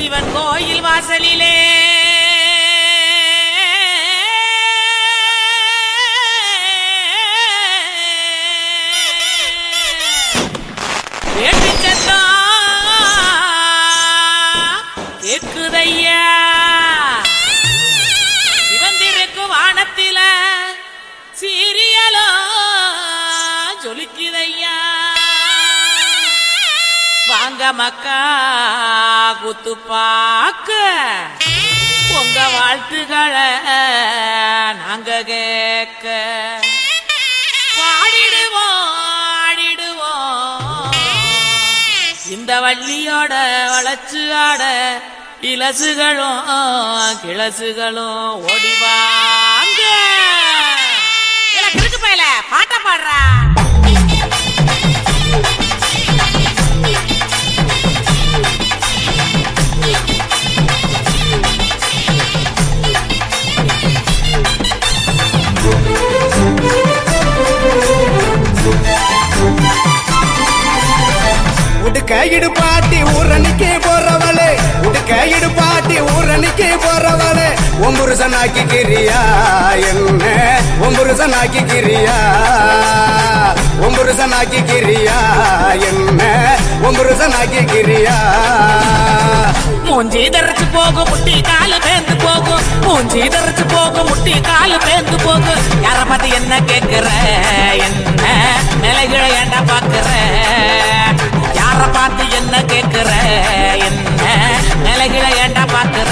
சிவன் கோயில் வாசலிலே வேட்டு சத்தம் கேக்குதையா. சிவந்திருக்கும் வானத்தில சீரியலோ ஜொலிக்குதையா. வாங்க மக்கா குத்து பாக்க உங்க வாழ்த்துக்களை நாங்க கேட்க பாடிடுவோம் ஆடிடுவோம். இந்த வள்ளியோட வளர்ச்சி ஆட இலசுகளும் கிளசுகளும் ஓடிவாங்க. கிறுக்கு பையல பாட்ட பாடுறா. உடுக்கையிடு பாட்டி ஊரணிக்கு போறவளே, உடுக்கையிடு பாட்டி ஊரணிக்கு போறவளே, ஒம்புருசனாக்கி கிரியா என்ன ஒம்புருசனாக்கி கிரியா, ஒம்புருசனாக்கி கிரியா என்ன ஒம்புருசனாக்கி கிரியா. மூஞ்சி தரைச்சு போகும் முட்டி காலு பேந்து போகும், மூஞ்சி தரைச்சு போகும் முட்டி காலு பேந்து போகும். யார பார்த்து என்ன கேட்கிற என்ன நிலைகளை ஏண்டா பாக்குற, யார பார்த்து என்ன கேட்கிற என்ன நிலைகளை ஏண்டா பாக்குற.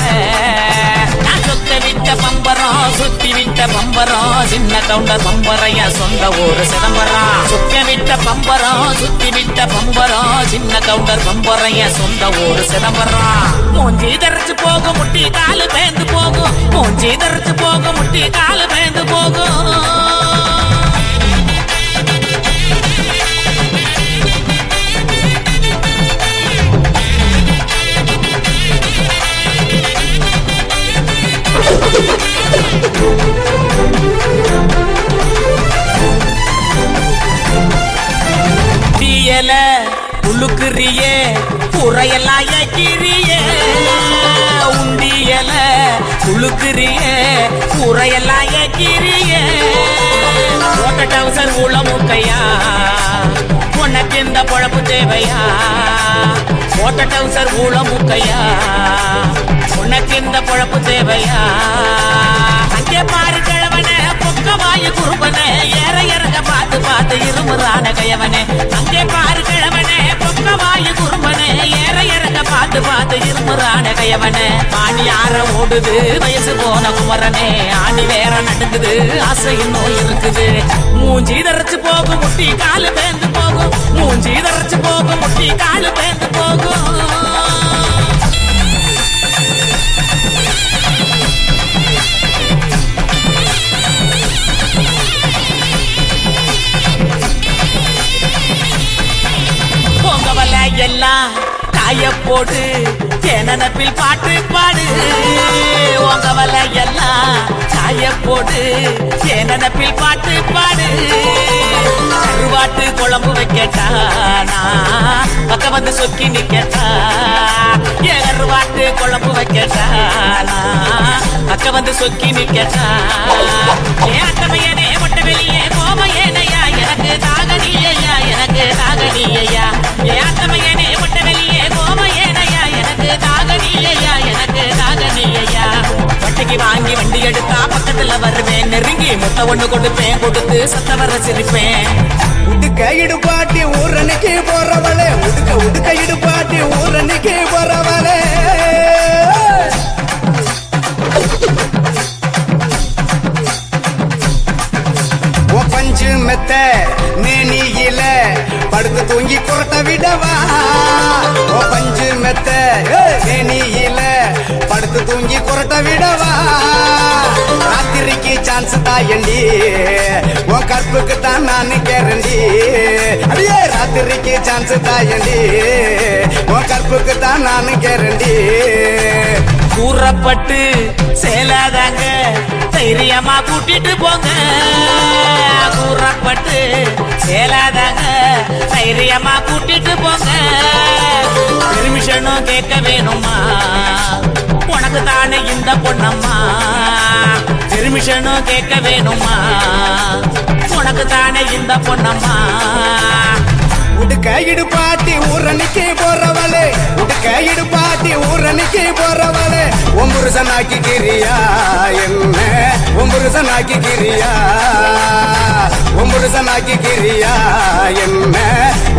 நான் சொத்த விட்ட பம்பரம் சுத்தி விட்ட பம்பரம் சின்ன கவுண்டர் பம்பரையா சொந்த ஊரு சிதம்பரம். சுத்த விட்ட பம்பரம் சுத்தி விட்ட பம்பரம் சின்ன கவுண்டர் பம்பரையா சொந்த ஊரு சிதம்பரம். மூஞ்சி தரைச்சு போகும் முட்டி காலு பேந்து போகும், மூஞ்சி தரைச்சு போகும் முட்டி காலு பேந்து போகும். தீயல உழுக்குறியே குறையெல்லாம் ஏக்கிறியே, உண்டியல உழுக்குறியே குறையெல்லாம் ஏக்கிறியே. போட்ட டவுசர் உளமுக்கையா உனக்கு இந்த பொழப்பு தேவையா, போட்ட டவுசர் உளமுக்கையா உனக்கு இந்த பொழப்பு தேவையா. அங்கே பாரு கிழவன பொக்கவாயு குறும்பன ஏற இறங்க பார்த்து பார்த்து இருமுறான கயவனே. அங்கே பாரு கிழவன பொக்கவாயு குறும்பன ஏற இறங்க பார்த்து பார்த்து இருமுறான கயவனே. ஆணி ஆற ஓடுது வயசு போன குமரனே, ஆணி வேற நடுக்குது ஆசை இன்னும் இருக்குது. மூஞ்சி தரைச்சு போகும் முட்டி காலு பேந்து போகும், மூஞ்சி தரைச்சு போகும் முட்டி காலு பேந்து போகும். எல்லாம் காய போடு நினப்பில் பாட்டு பாடு, உங்க வலை எல்லாம் காய போடு நினப்பில் பாட்டு பாடு. கருவாட்டு குழம்பு வைக்கட்டா பக்க வந்து சொக்கி நிக்கட்டா, கருவாட்டு குழம்பு வைக்கட்டா பக்க வந்து சொக்கி நிக்கட்டா. அட்டமையனே மொட்டை வெளியே கோமையேனையா எனக்கு தாகனியா எனக்கு தாகனியா. ஆட்டமையனே மொட்டை வெளியே கோமையேனையா எனக்கு தாகனியா எனக்கு தாகனியா. வட்டிக்கு வாங்கி வண்டி எடுத்தா பக்கத்துல வருவேன், நெருங்கி முத்த ஒண்ணு கொடுப்பேன் கொடுத்து சத்த வர சிரிப்பேன். உடுக்கையிடு பாட்டி ஊரணிக்கு போறவளே, உடுக்கையிடு பாட்டி ஊரணிக்கு போறவளே. பஞ்சு மெத்த நேனியில படுத்து தூங்கி குரட்ட விடவா, பஞ்சு மெத்த நேனியில படுத்து தூங்கி குரட்ட விடவா. ராத்திரிக்கு சான்ஸ் தாயண்டி உன் கற்புக்கு தான் நான் கேரண்டி, அடியே ராத்திரிக்கு சான்ஸ் தாயண்டி உன் கற்புக்கு தான் நான் கேரண்டி. கூறப்பட்டு சேலாதாங்க தைரியமா கூட்டிட்டு போங்க கூறப்பட்டு சேலாதாங்க தைரியமா கூட்டிட்டு போங்க பெர்மிஷனும் கேட்க வேணுமா உனக்கு தானே இந்த பொண்ணம்மா பெர்மிஷனும் கேட்க வேணுமா உனக்கு தானே இந்த பொண்ணம்மா உடுக்க இடுப்பாட்டி ஊரணிக்கு போறவளே உடுக்க இடுப்பாட்டி ஊரணிக்கு போறவளே ஒம்புருசனாக்கி கிரியா என்ன ஒம்புருசனாக்கி கிரியா ஒம்புருசனாக்கி கிரியா என்ன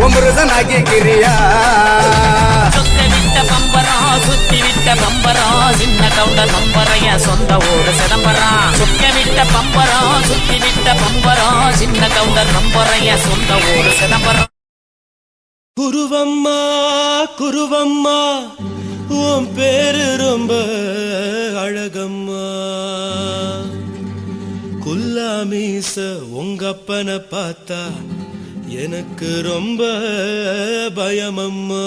ஒம்புருசனாக்கி கிரியா சொத்த விட்ட பம்பரம் சுத்தி விட்ட பம்பரம் சின்ன கவுண்டர் பம்பரைய சொந்த ஊரு சிதம்பரம் சொக்க விட்ட பம்பரம் சுத்தி விட்ட பம்பரம் சின்ன கவுண்டர் பம்பரைய சொந்த ஊரு சிதம்பரம் குருவம்மா குருவம்மா உன் பேரு ரொம்ப அழகம்மா குல்லாமீச உங்கப்பனை பார்த்தா எனக்கு ரொம்ப பயமம்மா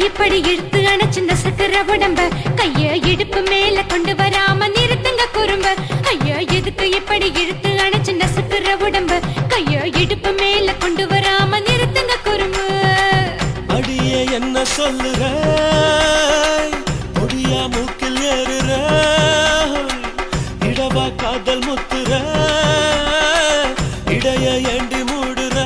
இப்படி இழுத்து அணைச்சு நசுக்கிற உடம்ப கைய இடுப்பு மேல கொண்டு வராம நிறுத்துங்க குறும்ப ஐயா எதுக்கு இப்படி இழுத்து அணைச்சு நசுக்கிற உடம்ப கைய இடுப்பு மேல கொண்டு வராம நிறுத்துங்க குறும்பு அடிய என்ன சொல்லுற ஒடியா மூக்கில் ஏறுற இடவா காதல் முத்துற இடைய ஏண்டி மூடுற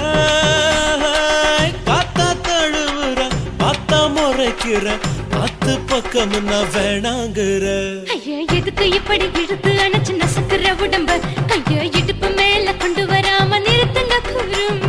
காத்தா தழுவுற பார்த்தா முறைக்கிற பத்து பக்கம் நான் வேணாங்குற ஐயா எதுக்கு இப்படி இழுத்து அணைச்சு நசுக்கிற உடம்ப கைய இடுப்பு மேல கொண்டு வராம நிறுத்துங்க குறும்ப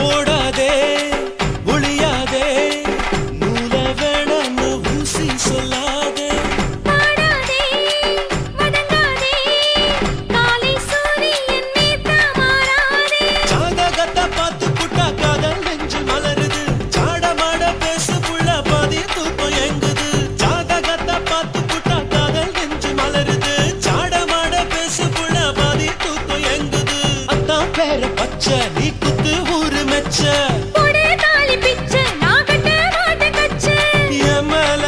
ஓடாதே ஒளியாதே நூல வேணான்னு ஊசி சொல்லாதே பாடாதே வதங்காதே காலை சூரியன் மீத மாறாதே ஜாதகத்தை பார்த்து புட்டா காதல் நெஞ்சு மலருது சாட மாட பேசு புள்ள பாதி தூக்கம் எங்குது ஜாதகத்தை பார்த்து புட்டா காதல் நெஞ்சு மலருது சாட மாட பேசு புள்ள பாதி தூக்கம் எங்குது அத்தான் பேர பச்சை நீ குத்து ஊரு மெச்ச போடே தாலி பிச்சை நான் கட்ட மாட்ட கச்சை என் மேல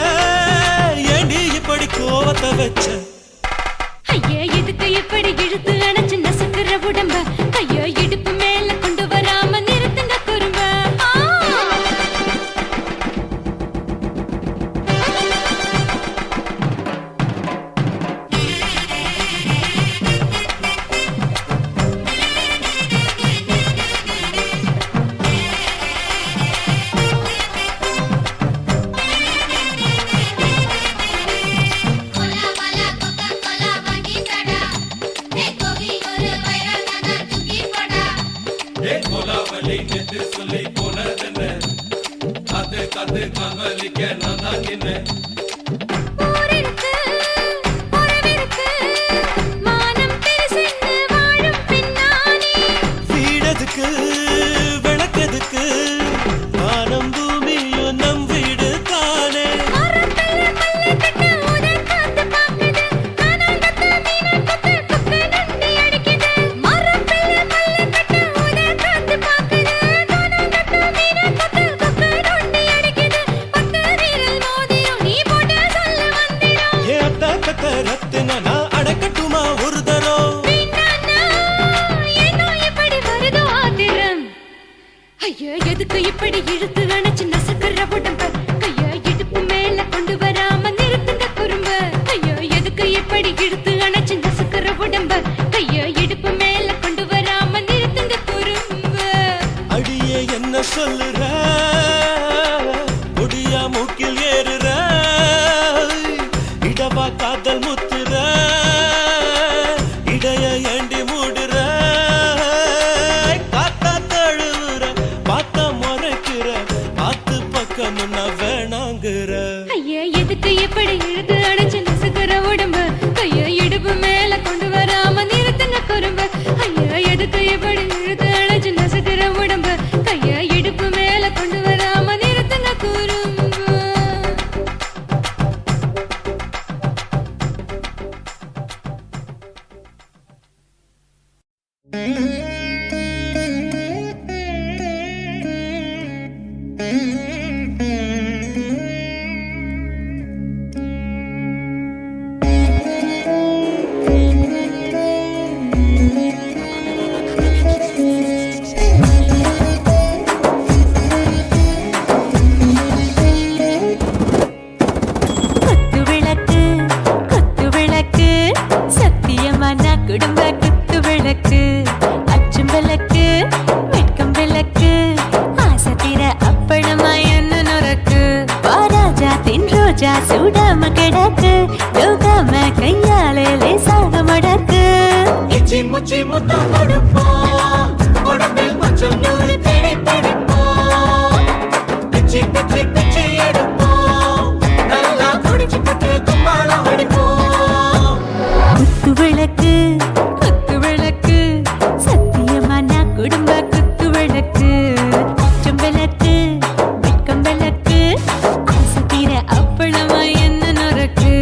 ஏண்டி இப்படி கோவத்தை வச்ச ஐயா எதுக்கு இப்படி இழுத்து அணைச்சு நசுக்கிற உடம்ப கையோ இடுப்பு மேல கொண்டு வராம நிறுத்துங்க குறும்ப ஊரிருக்கு உறவிருக்கு மானம் பெருசென்னு வாழும் பின்னானே வீடதுக்கு விளக்கதுக்கு வானம் பூமியும் நம் வீடு தானே மரத்துல மல்லி கட்டு உதர் காத்து பாக்குது கானாங்கத்து மீன கொத்து கொக்கு நண்டி அடிக்குது மரத்துல மல்லி கட்டு உதர் காத்து பாக்குது கானாங்கத்து மீன கொத்து கொக்கு நண்டி அடிக்குது பத்து வீரல் மோதியும் நீ போட்டு சொல்ல வேணாங்கிற ஐயா எதுக்கு இப்படி இழுத்து அணைச்சு நசுக்கிற உடம்பு கைய இடுப்பு மேல கொண்டு வராம நிறுத்துங்க குறும்பு ஐயா எதுக்கு இப்படி இழுத்து அணைச்சு நசுக்கிற உடம்பு கைய இடுப்பு மேல கொண்டு வராம நிறுத்துங்க குறும்பு. குடும்ப குத்து விளக்கு அச்சும் விளக்கு வெட்கம் விளக்கு ஆசத்திர அப்பளமா என்ன நுறக்கு வாராஜா தின் ரோஜா சூடாம கிடக்கு யோகாம கையாலே லேசாக மடக்கு இச்சி முச்சி முத்தம் கொடுப்போம் உடம்பில் மச்சம் நூறு தேடி பிடிப்போம் பிச்சி பிச்சி பிச்சி எடுப்போம் நல்லா குடிச்சு பட்டு கும்பாலம் அடிப்போம். குத்து விளக்கு குத்து விளக்கு சத்தியமான குடும்ப குத்து விளக்கு அச்சும் விளக்கு வெட்கம் விளக்கு ஆசத்திர அப்பளமா என்ன நுறக்கு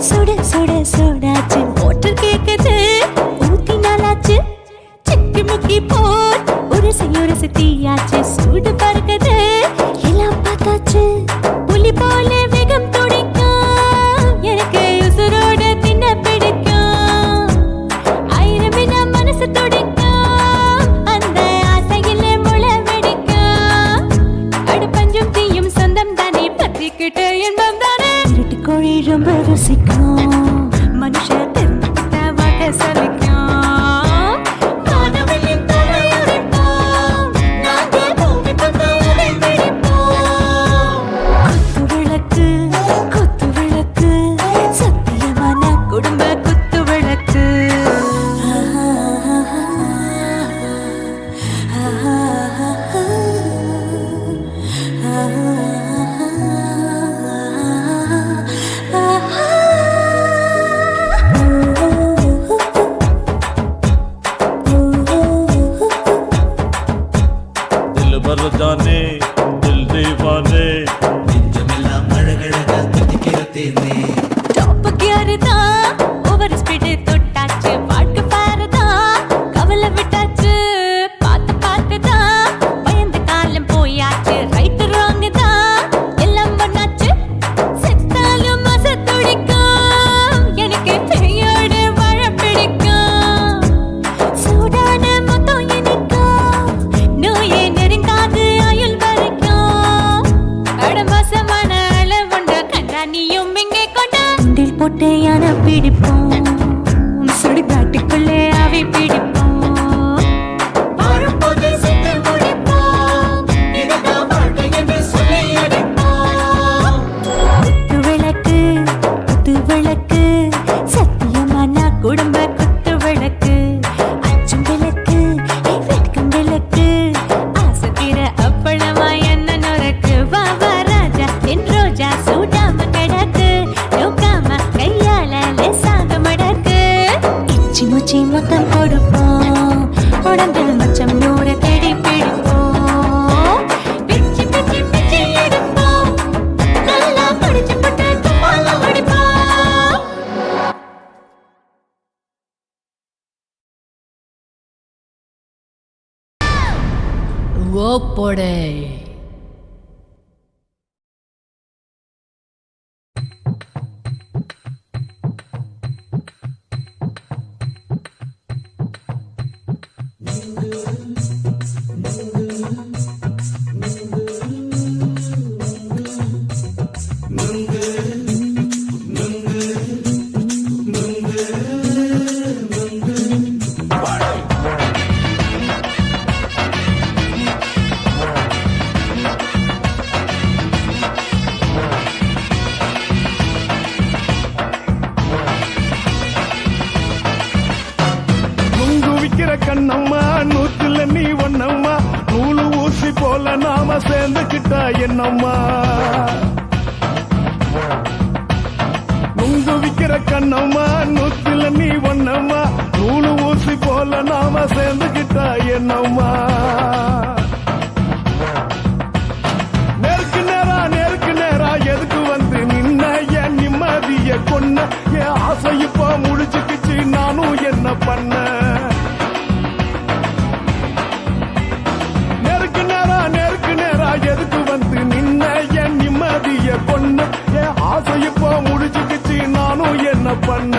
சுட சுட சுடாச்சு மோட்டர் கேக்குது ஊத்தி நாளாச்சு சிக்கி முக்கி போல் உரசி தீயாச்சு சூடு பறக்குது எல்லாம் பார்த்தாச்சு புலி போல வேகம் துடிக்கும் எனக்கு உசுரோட தின்ன பிடிக்கும் ஆயிரம் மனசு துடிக்கும் அந்த ஆசையில முளை வெடிக்கும் அடு பஞ்சும் தீயும் சொந்தம் தானே பத்திக்கிட்டு என்பம் தானே இருட்டு கோழி ரொம்ப ருசிக்கும் மனுஷ தெரிஞ்சுக்கிட்ட வாக்க சலிக்கும் காணவெளியின் தலையுடைப்போம் நாங்கள் பூமி பந்த உடை வெடிப்போம். குத்து விளக்கு சத்தியமான குடும்ப குத்து விளக்கு दिल भर जाने दिल दीवाने நெஞ்சமெல்லாம் அழகழகா துடிக்கிறதேனே டாப் கியர் தான் ஓவர் ஸ்பீட் தொட்டாச்சு வாழ்க்கை பாருதான் கவலை விட்டாச்சு பார்த்து தான் பயந்து காலம் போயாச்சு ரைட் ராங் தான் எல்லாம் பண்ணாச்சு செத்தாலும் மச துடிக்கும் எனக்கு பெரியோட வாழ பிடிக்கும் சூடான மொத்தம் எனக்கும் நோயே நெருங்காது ஆயுள் வரைக்கும் கடமசமான அளவுண்ட கண்டானியும் இங்கே கொண்டா உண்டில் போட்டு யானை பிடிப்போம் சுடுகாட்டுக்குள்ளே அவை பிடிப்போம் வாழும்போது செத்து முடிப்போம் இதுதான் வாழ்க்கை என்று சொல்லி அடிப்போம். குத்து விளக்கு சத்தியமான குடும்ப குத்து விளக்கு அச்சும் விளக்கு வெட்கம் விளக்கு ஆசத்திர அப்பளமா என்ன நுறக்கு வா ராஜா என் ரோஜா சூடாம கிடக்கு யோகாம கையால லேசாக மடக்கு இச்சி முச்சி மொத்தம் கொடுப்போம் உடம்பில் மச்சம் நூறு தேடி பிடிப்போம் பிச்சி பிச்சி பிச்சி எடுப்போம் நல்லா படிச்சு பட்டு கும்பாலம் அடிப்போம். ஓப்போடே போல நாம சேர்ந்துக்கிட்டா என்னம்மா நுங்கு விக்கிற கண்ணம்மா நூத்துல நீ ஒன்னம்மா நூலு ஊசி போல நாம சேர்ந்துக்கிட்டா என்னம்மா நேருக்கு நேரா எதுக்கு வந்து நின்ன என் நிம்மதிய கொன்ன என் ஆசை இப்போ முடிச்சுக்கிச்சு நானும் என்ன பண்ண நேருக்கு நேரா எதுக்கு வந்து நின்ன என் நிம்மதிய கொன்ன என் ஆசை இப்போ முடிச்சுக்கிச்சு நானும் என்ன பண்ண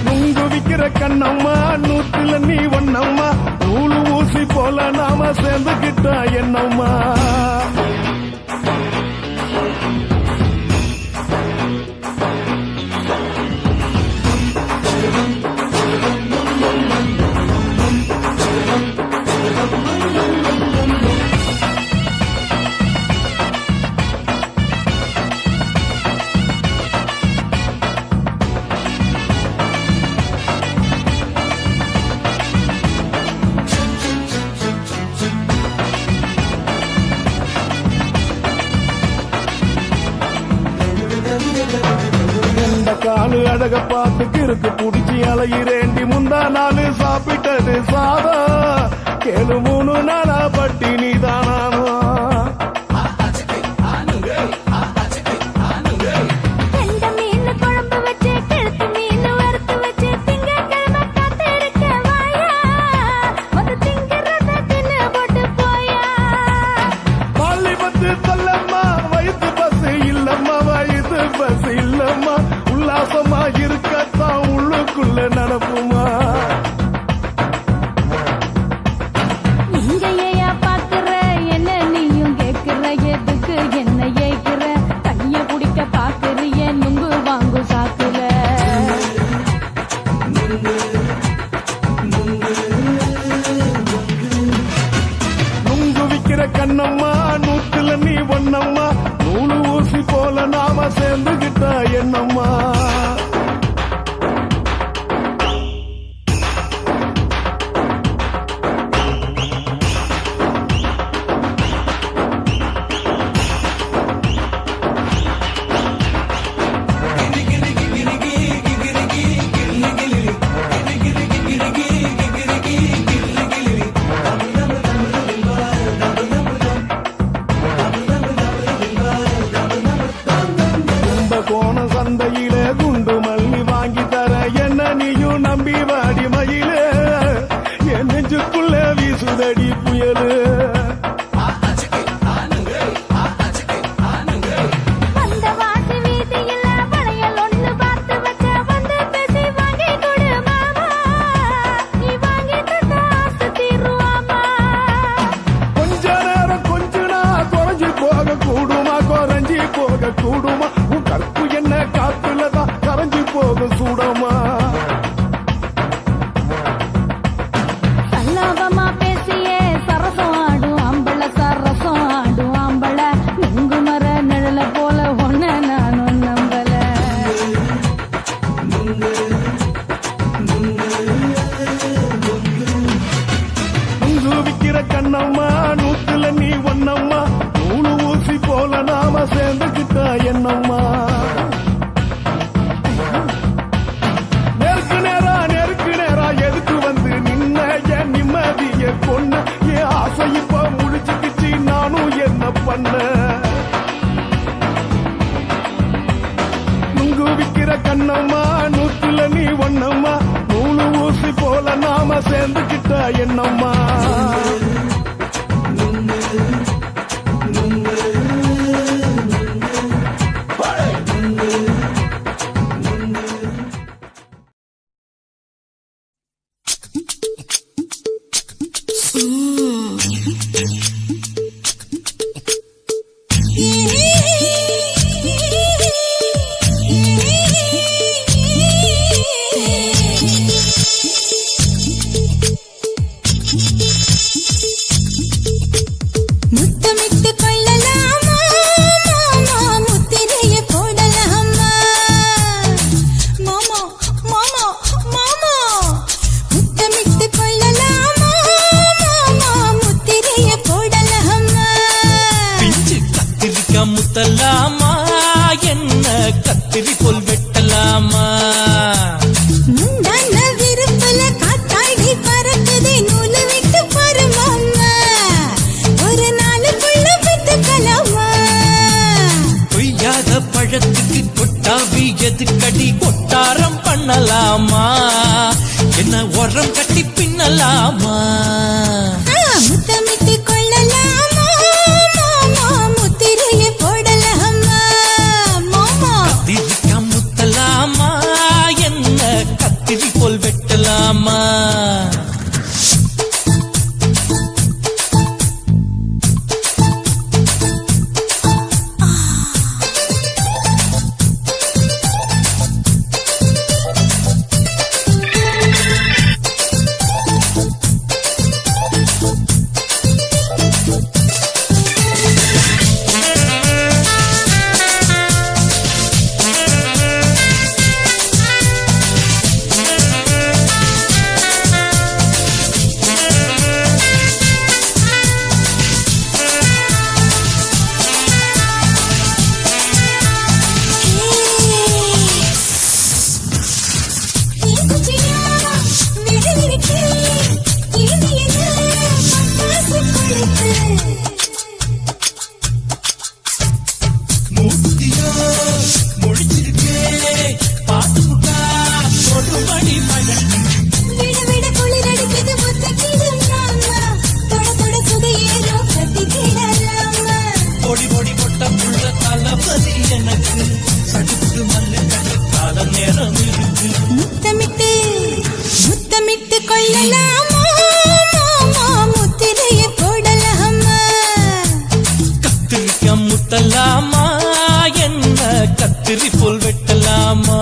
நுங்கு விக்கிற கண்ணம்மா நூத்துல நீ ஒன்னம்மா நூலு ஊசி போல நாம சேர்ந்துக்கிட்டா என்னம்மா காலு அழக பார்த்து கிறுக்கு புடிச்சி அலையிறேண்டி முந்தா நாலு சாப்பிட்டது சாதம் கேளு 3 நாளா பட்டினி தானானோ பள்ளி பத்து சொல்லம்மா வயிற்று பஸ் இல்லம்மா வயிற்று பஸ் இல்லம்மா உல்லாசமா இருக்கத்தான் உள்ளுக்குள்ள நடப்புமா இங்கேயா பாக்குற என்ன நீயும் கேக்குற எதுக்கு என்ன ஏக்குற கைய பிடிக்க பாக்குறிய நுங்கு வாங்கு சாக்குற நுங்கு விக்கிற கண்ணம்மா நூத்துல நீ ஒன்னம்மா நூலு ஊசி போல நாம சேர்ந்துகிட்டா என்னம்மா கோண சந்தையிலே குண்டு மல்லி வாங்கி தர என்ன நீயும் நம்பி வாடி மயிலே என் நெஞ்சுக்குள்ள வீசுதடி புயலு போக கூடுமா உன் கற்பு என்ன காத்துலதான் கரைஞ்சு போக சூடமா சல்லாபமா பேசியே சரசம் ஆடும் அம்பள சரசம் ஆடும் அம்பள நுங்கு மர நிழல போல ஒன்ன நானும் நம்பல நுங்கு விக்கிற கண்ணம்மா நூத்துல நீ ஒன்னம்மா நூலு ஊசி போல நாம சேர்ந்துக்கிட்டா என்னம்மா நேருக்கு நேரா எதுக்கு வந்து நின்ன என் நிம்மதிய கொன்ன என் ஆசை இப்ப முடிச்சுக்கிச்சு நானும் என்ன பண்ண நுங்கு விக்கிற கண்ணம்மா நூத்துல நீ ஒன்னம்மா நூலு ஊசி போல நாம சேர்ந்துக்கிட்டா என்னம்மா பண்ணலாமா என்ன உரம் கட்டி பின்னலாமா முத்தமிட்டு கொள்ளலாமா மாமா முத்திரையை போடலாமா மாமா கத்திரிக்கா முத்தலாமா என்ன கத்திரி போல் வெட்டலாமா முத்தமிட்டு முத்தமிட்டு கொள்ளலாமா மாமா முத்திரையை போடலாமா கத்திரிக்கா முத்தலாமா என்ன கத்திரி போல் வெட்டலாமா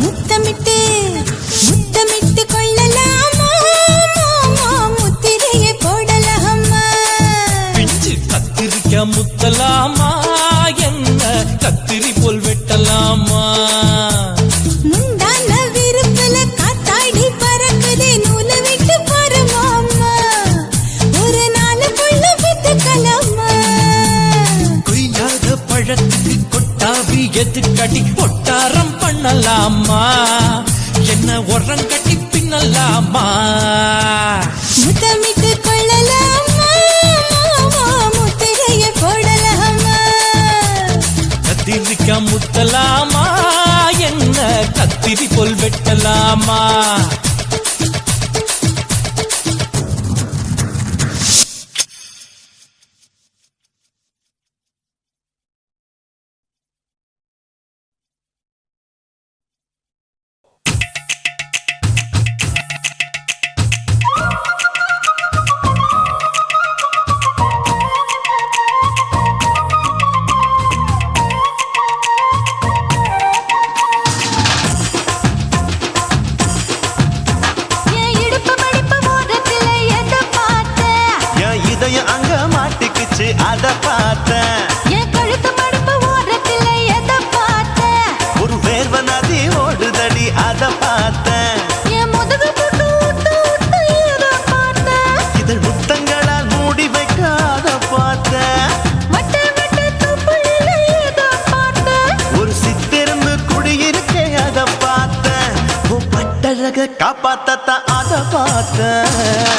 முத்தமிட்டு முத்தமிட்டு கொள்ளலாமா மாமா முத்திரையை போடலாமா பிஞ்சு கத்திரிக்கா முத்தலாமா என்ன கத்திரி போல் வெட்டலாமா முந்தான விருப்பல காத்தாடி பறக்குதே நூலை விட்டு பாரு மாமா ஒரு நாளுக்குள்ள வித்துக்கலாமா கொய்யாத பழத்துக்கு கொட்டாவி எதுக்கடி ஒட்டாரம் பண்ணலாமா என்ன உரம் கட்டி பின்னலாமா முத்தமிட்டு கொள்ளலாமா மாமா முத்திரையை போடலாமா கத்திரிக்கா முத்தலாமா என்ன கத்திரி போல் வெட்டலாமா அத பார்த்தேன் என் கழுத்து மடுப்பு ஓரத்துல எதை பார்த்தேன் ஒரு வேர்வ நதி ஓடுதடி அத பார்த்தேன் என் முதுகு புட்டு விட்டு விட்டு எதை பார்த்தேன் இதழ் முத்தங்களால் மூடி வைக்க அத பார்த்தேன் வட்ட வட்ட துப்புல எதை பார்த்தேன் ஒரு சித்திரன்னு குடியிருக்கே அத பார்த்தேன் உன் பட்டழக காப்பாத்தத்தான் அத பார்த்தேன்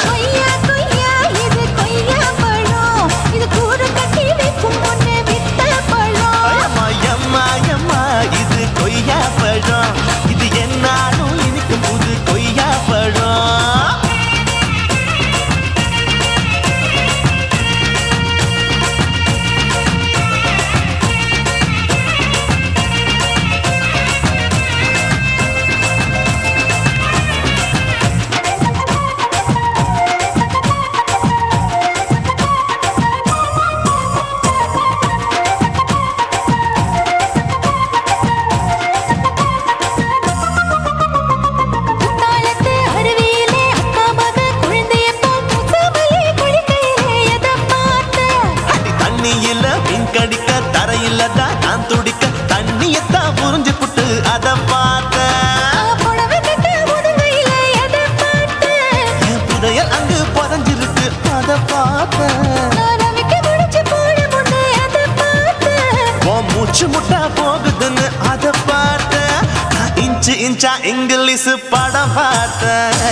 கொய்யா கொய்யா இது கொய்யா பழம் இது கூறு கட்டி வைக்கும் முன்னே வித்த பழம் அம்மா அம்மா அம்மா இது கொய்யா பழம் இது என்னாலும் இனிக்கும் புது கொய்யா பழம் பார்த்தேன். நான் ரவிக்கு முடிச்சு போட முன்னே அதை பார்த்தேன். உன் மூச்சு முட்டா போகுதுன்னு அதை பார்த்தேன். நான் இன்ச்சு இன்ச்சா இங்கிலீஷ் படம் பார்த்தேன்.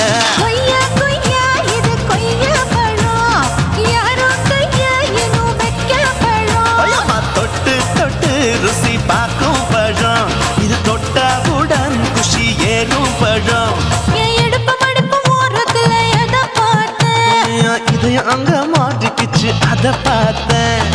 கொய்யா கொய்யா இது கொய்யா பழம், யாரோ கையா இன்னும் வைக்க பழம். ஐயம்மா, தொட்டு தொட்டு ருசி பார்க்கும் பழம். இது தொட்டாவுடன் குஷி ஏறும் பழம். என் இடுப்பு மடுப்பு ஓரத்துல எதை பார்த்தேன். என் இதயம் அங்க மாட்டிக்கிச்சு அதை பார்த்தேன்.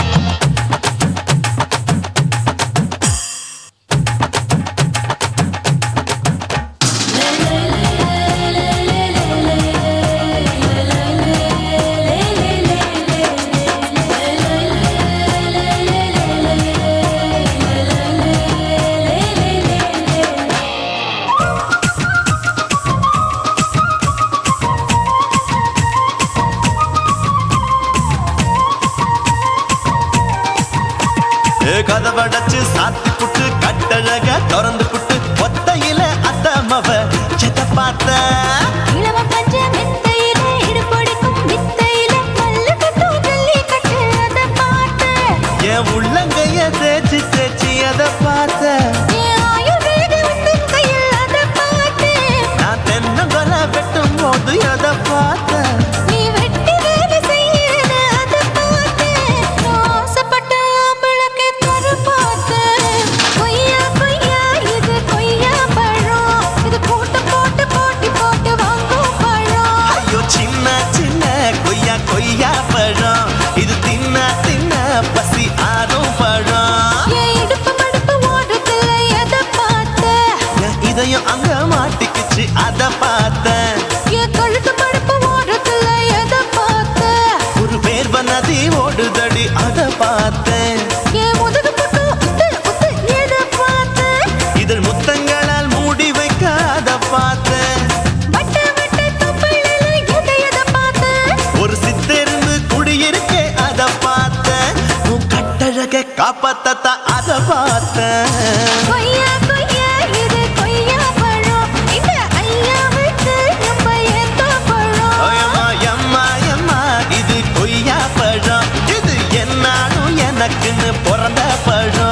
கதவடைச்சு சாத்தி புட்டு கட்டழக திறந்து புட்டு ஒத்தையில அத்தமவ செத்த பார்த்த. இளவ பஞ்ச மெத்தையில இடுப்பொடிக்கும் வித்தையில மல்லு கட்டும் ஜல்லி கட்டு அதை பார்த்தேன். என் உள்ளங்கைய தேய்ச்சி தேய்ச்சி அதை பார்த்த. என் ஆயுர்வேத உந்தன் கையில் அதை பார்த்தேன். நான் தென்னங்கொலை வெட்டும் போது அதை பார்த்த. நீ வெட்டி வேலை செய்யறது அதை பார்த்தேன். நான் ஆசைப்பட்ட ஆம்பளுக்கு தர பார்த்தேன். கொய்யா கொய்யா இது கொய்யா பழம், இது போட்டு போட்டு போட்டி போட்டு வாங்கும் பழம். ஐயோ சின்ன சின்ன கொய்யா கொய்யா பழம். இது தின்ன தின்ன பசி ஆறும் பழம். என் இடுப்பு மடுப்பு ஓரத்துல எதை பார்த்தேன். என் இதயம் அங்க மாட்டிக்கிச்சு அதை பார்த்தேன். என் கழுத்து மடுப்பு ஓரத்துல எதை பார்த்தேன். ஒரு வேர்வ நதி ஓடுதடி அதை பார்த்தேன். என் முதுகு பக்கம் உத்து உத்து எதை பார்த்தேன். இதழ் முத்தங்களால் மூடி வைக்க அதை பார்த்தேன். வட்ட வட்ட தொப்பையில எதை பார்த்தேன். ஒரு சித்தெருந்து குடியிருக்க அதை பார்த்தேன். உன் கட்டழக காப்பாத்தத்தான் அதை பார்த்தேன். கொய்யா கொய்யா இது கொய்யா பழம், இந்த ஐயாவுக்கு ரொம்ப ஏத்த பழம். ஐயம்மா, எம்மா, எம்மா, இது கொய்யா பழம். இது என்னாலும் எனக்குன்னு பிறந்த பழம்.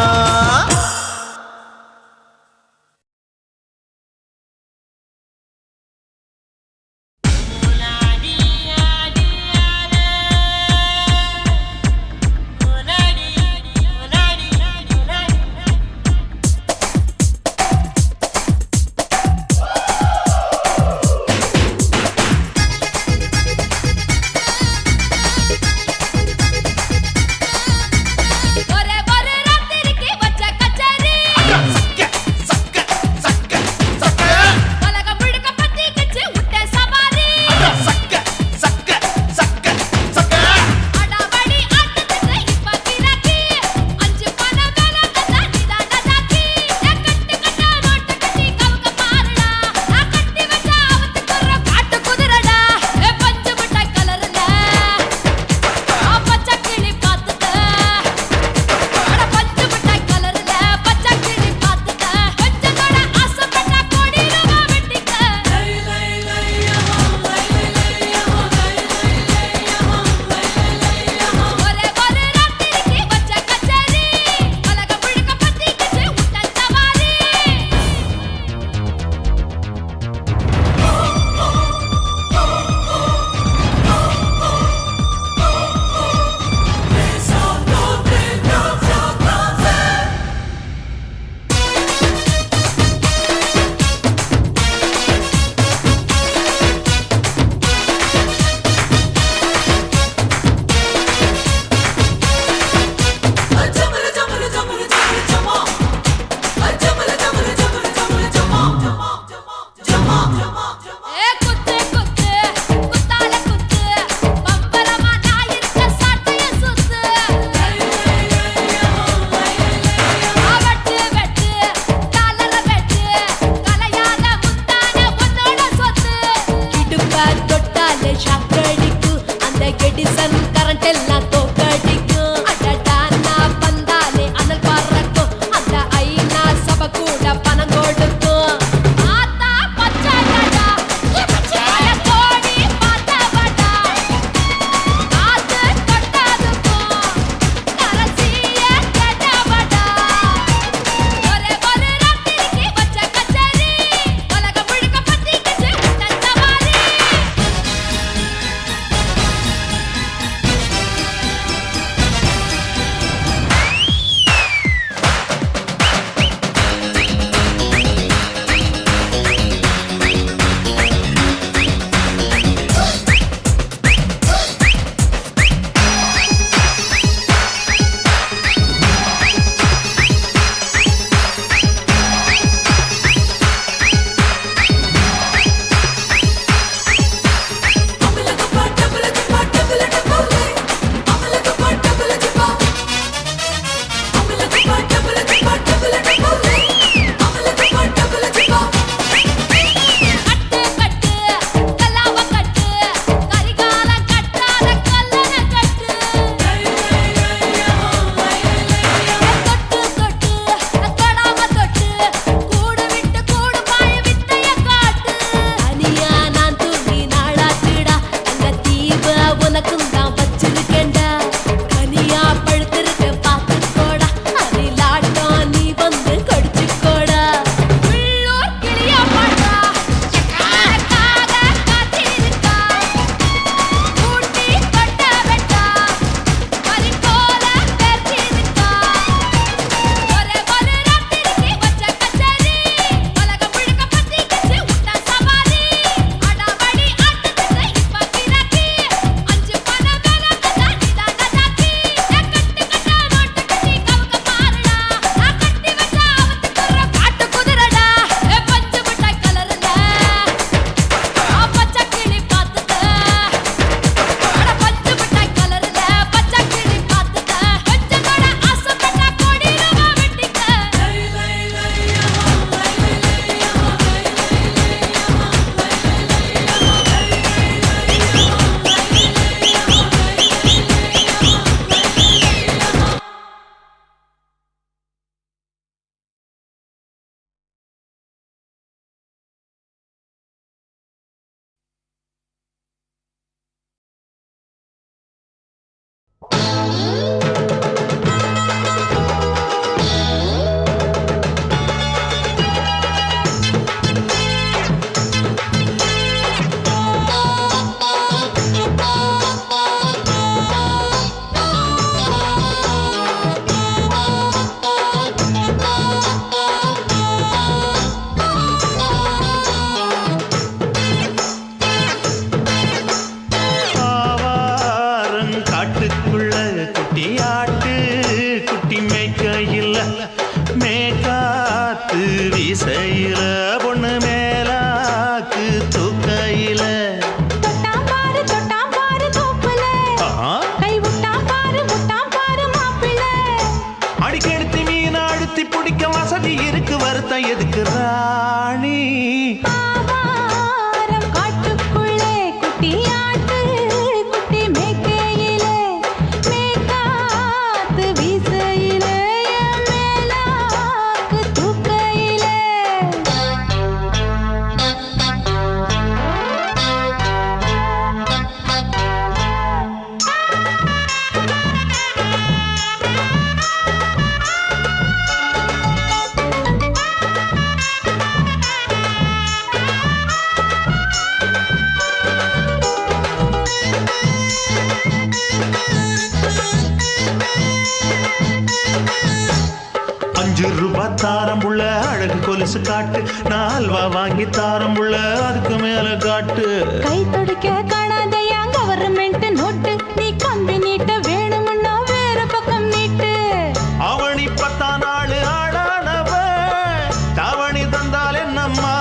காட்டுக்குள்ள குட்டி ஆட்டு குட்டி மேய்க்கையில் மேக்காத்து வீசையில பொண்ணு மேலாக்கு தூக்கையில தொட்டாம் பாரு தோப்புல கை விட்டாம் பாரு மாப்பிள்ளை அடிக்கெடுத்து மீன் அழுத்தி பிடிக்க வசதி இருக்கு வருத்தம் எதுக்கு ராணி ஆவாரம் காட்டுக்குள்ளே குட்டி ஆட்டு குட்டி மேய்க்கையிலே மேய்க்காத்து வீசையிலே மேலாக்கு தூக்கையிலே ₹5 தாரம் உள்ள அழகு கொலுசு காட்டு நான் அல்வா வாங்கி தாரம் உள்ள அதுக்கு மேல காட்டு கை துடிக்க காணாதையா கவர்மெண்ட் நோட்டு நீ கம்பி நீட்ட வேணும்னா வேற பக்கம் நீட்டு அவனி 10 நாள் ஆடானவ தாவணி தந்தால் என்னம்மா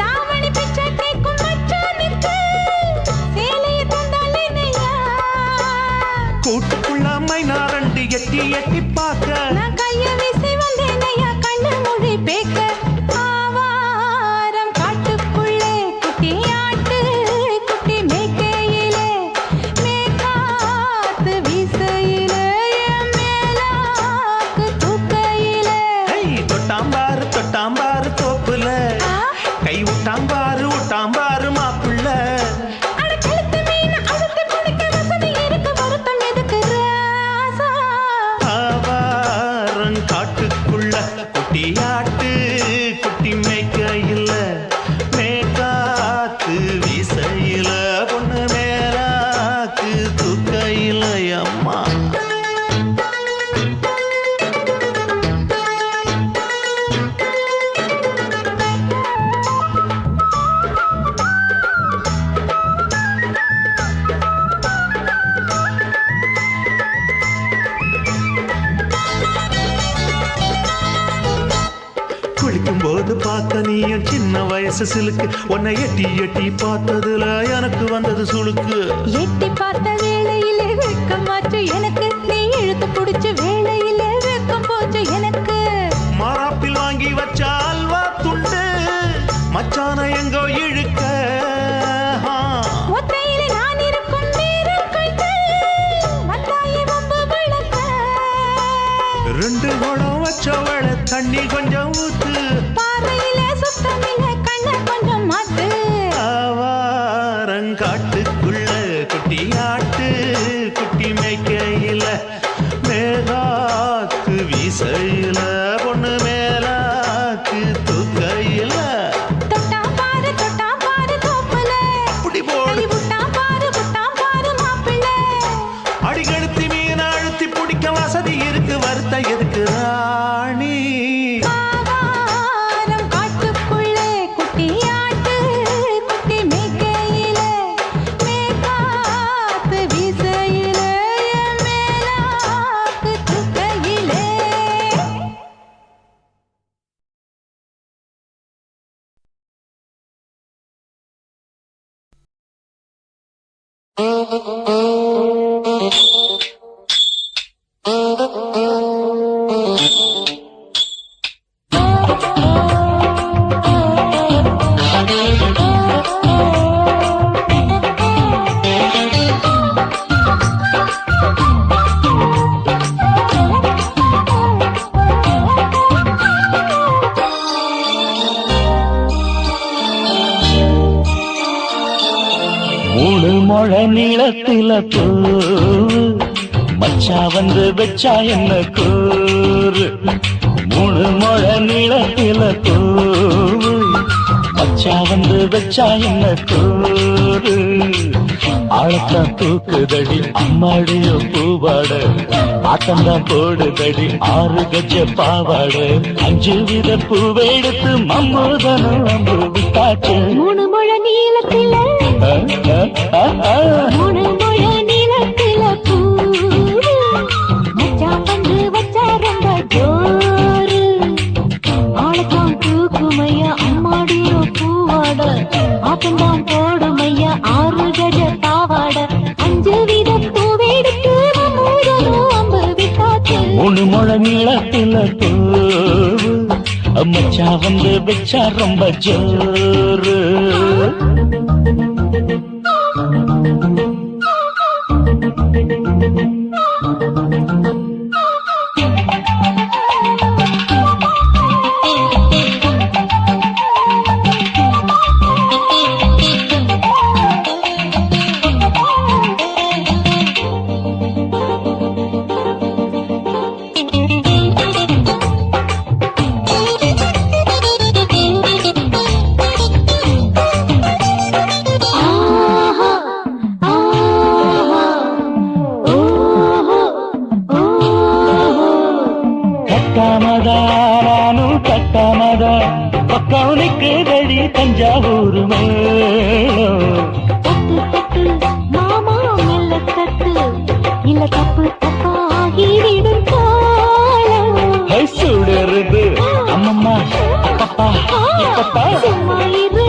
தாவணி பிச்சை கேக்கும் மச்சானுக்கு சேலைய தந்தால் என்னையா கூட்டுக்குள்ள மைனாரண்டு எட்டி எட்டி பார்க்க நான் கைய வீசி வந்தேனையா கண்ணு மொழி பேக்க ஆவாரம் காட்டுக்குள்ளே குட்டி ஆட்டு குட்டி மேய்க்கையிலே மேய்க்காத்து வீசையிலே மேலாக்கு தூக்கையிலே தொட்டாம்பாரு தோப்புல கை விட்டாம்பாரு மாப்பிள்ள அட கழுத்து மீன் அழுத்து குடிக்க வசதி இருக்கு வருத்தம் எதுக்கு ராசா ஆவாரம் காட்டுக்குள்ள குட்டி ஆட்டு குட்டி மேய்க்கையில மேக்காத்து வீசையில பொண்ணு மேலாக்கு தூக்கையில அம்மா குளிக்கும் போது பார்த்த நீயும் சின்ன வயசு சிலுக்கு உன்னை எட்டி எட்டி பார்த்ததுல எனக்கு வந்தது சுளுக்கு எட்டி பார்த்த வேளையிலே வெட்கமாச்சு எனக்கு நீ இழுத்து புடிச்ச வேளையிலே வெட்கம் போச்சு எனக்கு மாறாப்பில் வாங்கி வச்ச அல்வா துண்டு மச்சான எங்கோ இழுக்க ஒத்தையிலே நான் இருக்கும் நேரம் கண்டு வந்தாயே வம்பு விளக்க 2 குடம் வச்சவள தண்ணி கொஞ்சம் ஊத்து பார்வையிலே சுத்தமில்லை கண்ண கொஞ்சம் மாத்து ஆவாரங்காட்டுக்குள்ள குட்டி ஆட்டு குட்டி மேய்க்கையில மேலாக்கு வீசையில பொண்ணு மேலாக்கு தூக்கையில தொட்டாம் பாரு தோப்புல அப்படி போடு கை விட்டாம் பாரு மாப்பிள்ளை அடிக்கெடுத்து மீன் அழுத்தி பிடிக்க வசதி இருக்கு வருத்த எதுக்கு ராணி ஆவாரம் காட்டுக்குள்ளே குட்டி ஆட்டு குட்டி மேய்க்கையிலே மேய்க்காத்து வீசையிலே மேலாக்கு தூக்கையிலே மூணு முழ நீளத்தில பூ மச்சா வந்து வச்சா என்ன கூறு 3 முழ நீளத்தில பூ மச்சா வந்து வச்சா என்ன கூறு ஆழத்தான் தூக்குதடி அம்மாடிய பூவாட ஆட்டம்தான் போடுதடி 6 கஜ பாவாட 5 வித பூவை எடுத்து மம்மூதனும் அம்பு விட்டாச்சு 3 முழ நீளத்தில 3 முழ நீள மூணு முழ நீளத்துல பூவு மச்சா வந்து வச்சா ரொம்ப ஜோரு கட்டாமதானும் கட்டாமதா பக்கம் நிற்குதடி தஞ்சாவூர் மேளம் தட்டு தட்டு மாமா மெல்ல தட்டு இல்ல தப்பு தப்பாகிவிடும் காலம் சுடருது அம்மம்மா அப்பப்பா இப்பப்பா சும்மா இரு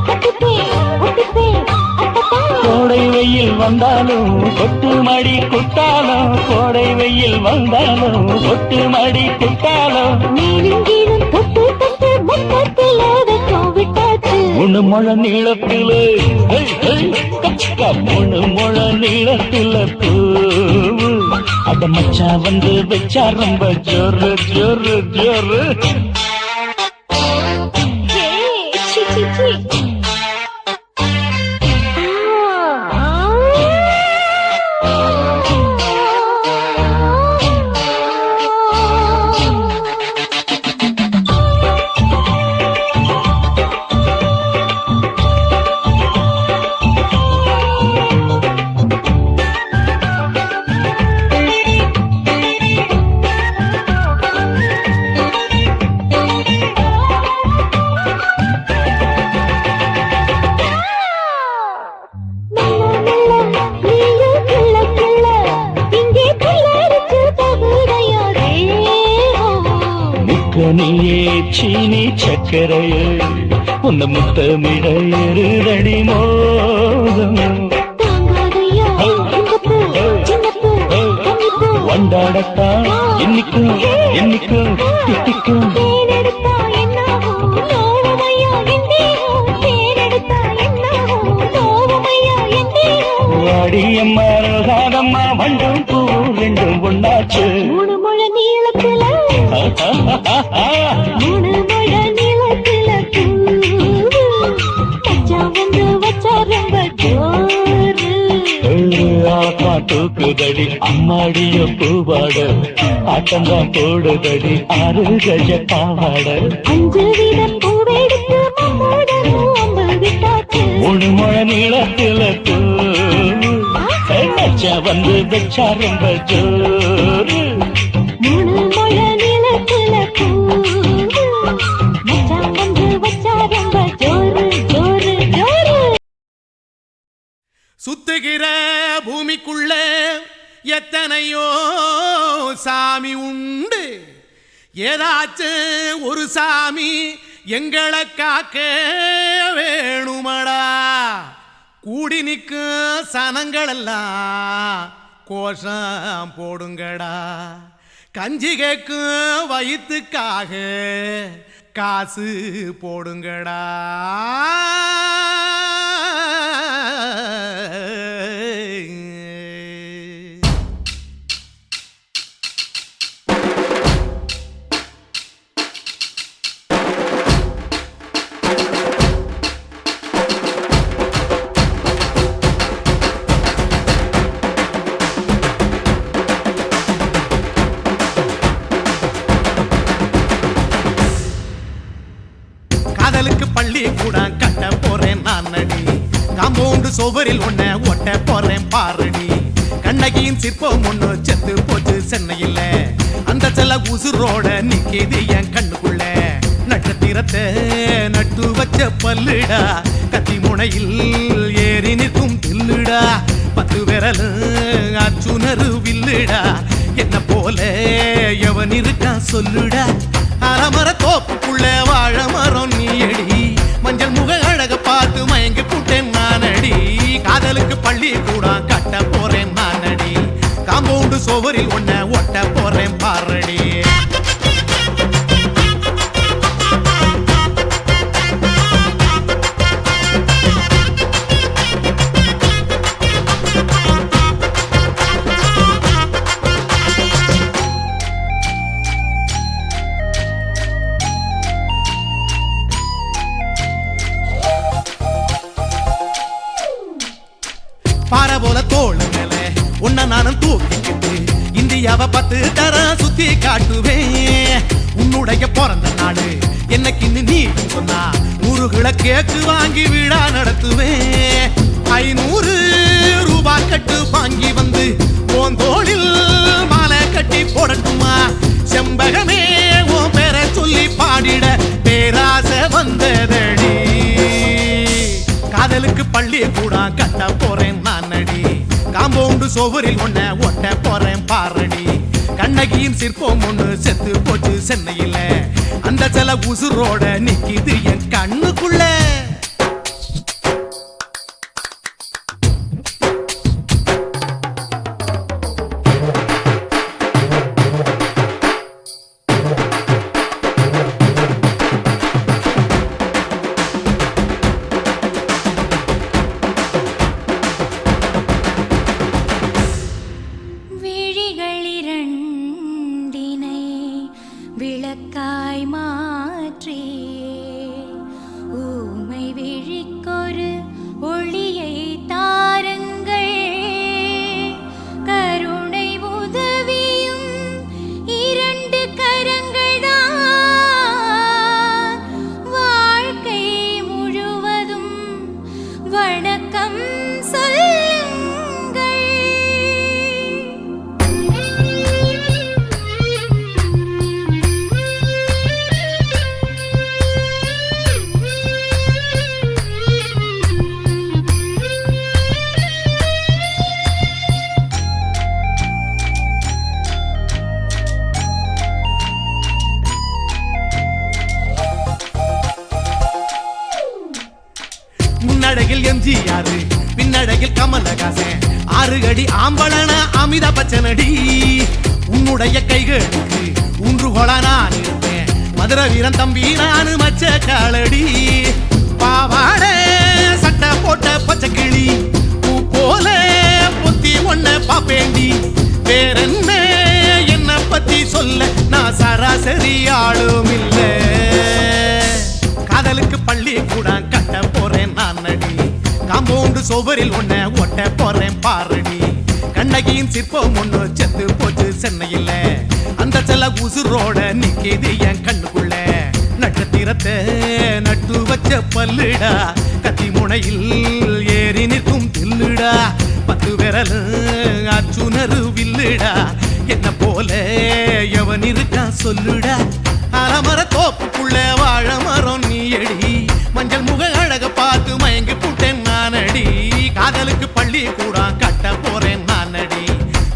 கட்டுப்பேன் ஒட்டிப்பேன் அப்பப்பா கோடை வெயில் வந்தாலும் கொட்டு மடி குட்டாலும் கோடை வெயில் வந்தாலும் கொட்டு மடி குட்டாலும் மேலும் கீழும் தொட்டு தொட்டு மொத்தத்தில் அதற்கும் விட்டாச்சு மூணு முழ நீளத்திலே மூணு முழ நீளத்தில பூவு அத மச்சா வந்து வச்சா ரொம்ப ஜோரு ஜோரு ஜோரு சி சி சி நீயே சீனி சக்கரையே உன்ன முத்தமிட எருதடி மோகம் வண்டாடத்தான் என்னைக்கும் என்னைக்கும் திட்டிக்கும் வாடியம்மா ரோசாதம்மா வண்டும் பூ ரெண்டும் ஒண்ணாச்சு மூணு முழ நீளத்துல மூணு முழ நீளத்துல மச்சா வந்து வச்சா ரொம்ப ஜோரு ஆக்கா தூக்குதடி அம்மாடிய பூவாட ஆட்டம்தான் போடுதடி 6 கஜ பாவாட 5 வீதம் பூவெடுத்து மம்மோடனும் அம்பு விட்டாச்சு மூணு முழ நீளத்தில மச்சா வந்து வச்சா ரொம்ப ஜோரு மூணு முழ நீளத்துல மச்சா வந்து வச்சா ரொம்ப ஜோரு ஜோரு ஜோரு சுத்துகிற பூமிக்குள்ள எத்தனையோ சாமி உண்டு ஏதாச்சும் ஒரு சாமி எங்களை காக்க வேணுமடா கூடி நிற்கும் சனங்களெல்லாம் கோஷம் போடுங்கடா கஞ்சி கேக்கும் வயிற்றுக்காக காசு போடுங்கடா காதலுக்கு பள்ளி கூட கட்ட போறேன் நான் நடி காம்பவுண்டு சோவரில் ஒன்ன ஒட்ட போறேன் பாரடி கண்ணகியின் சிற்பம் ஒண்ணு செத்து போச்சு சென்னையில் அந்த செல்ல உசுரோட நிக்கிது என் கண்ணுக்குள்ள நட்சத்திரத்தை நட்டு வச்ச பல்லுடா கத்தி முனையில் ஏறி நிற்கும் தில்லுடா 10 விரல் அச்சுணரு வில்லுடா என்ன போல எவன் இருக்கா சொல்லுடா அலமர தோப்புக்குள்ள வாழ மரம் நீயடி மஞ்சள் முக அழக பார்த்து மயங்கி புட்டேன் நானடி காதலுக்கு பள்ளி கூட கட்ட போறேன் நானடி காம்பவுண்டு சோவரில் ஒன்ன ஒட்ட போறேன் பாரு தூக்கிக்கிட்டு இந்தியாவை 10 தரம் சுத்தி காட்டுவேன். உன்னுடைய பிறந்த நாடு என்னைக்குன்னு நீ சொன்னா 100 கிலோ கேக்கு வாங்கி விழா நடத்துவேன். 500 ரூபாய் கட்டு வாங்கி வந்து போந்தோளில் மாலை கட்டி போடட்டுமா? செம்பகமே உன் பேரை சொல்லி பாடிட பேராசை வந்ததடி. காதலுக்கு பள்ளி கூட கட்ட போறேன் நானடி. காம்பவுண்டு சோவரில் ஒன்ன ஒட்ட போறேன் பாரடி. கண்ணகியின் சிற்பம் ஒண்ணு செத்து போச்சு சென்னையில. அந்த சில உசுரோட நிக்கிது என் கண்ணுக்குள்ள. விழிகளிரண்டினை விளக்காய் மாற்றி ஊமை விழிக்கொரு ஒளியை தாருங்கள். கருணை உதவியும் 2 கரங்கள்தான். வாழ்க்கை முழுவதும் வணக்கம் சொல்லுங்கள். முன்னடையில் எம்ஜிஆர் பின்னடையில் கமலஹாசன் 6 அடி ஆம்பளன அமிதாப் பச்சனடி. உன்னுடைய கைகளுக்கு ஊன்றுகோல நான் இருப்பேன். மதுரை வீரன் தம்பி நானு மச்ச காலடி. பாவாட சட்டை போட்ட பச்சை கிளி பூ போல பொத்தி ஒன்ன பாப்பேண்டி. வேறென்ன என்ன பத்தி சொல்ல நான் சராசரி ஆளும் இல்ல. காதலுக்கு பள்ளி கூட கட்ட போறேன் நானடி. காம்பவுண்டு சோவரில் ஒன்ன ஒட்ட போறேன் பாரடி. கண்ணகியின் சிற்பம் ஒண்ணு செத்து போச்சு சென்னையில. அந்த சில உசுரோட நிக்கிது என் கண்ணுக்குள்ள. நட்சத்திரத்தை நட்டு வச்ச பல்லுடா. கத்தி முனையில் ஏறி நிற்கும் தில்லுடா. 10 விரல் அச்சுணரு வில்லுடா. என்ன போல எவன் இருக்கா சொல்லுடா. அலமர தோப்புக்குள்ள வாழ மரம் நீயடி. மஞ்சள் முக அழக பார்த்து மயங்கி புட்டேன் நானடி. காதலுக்கு பள்ளி கூட கட்ட போறேன் நானடி.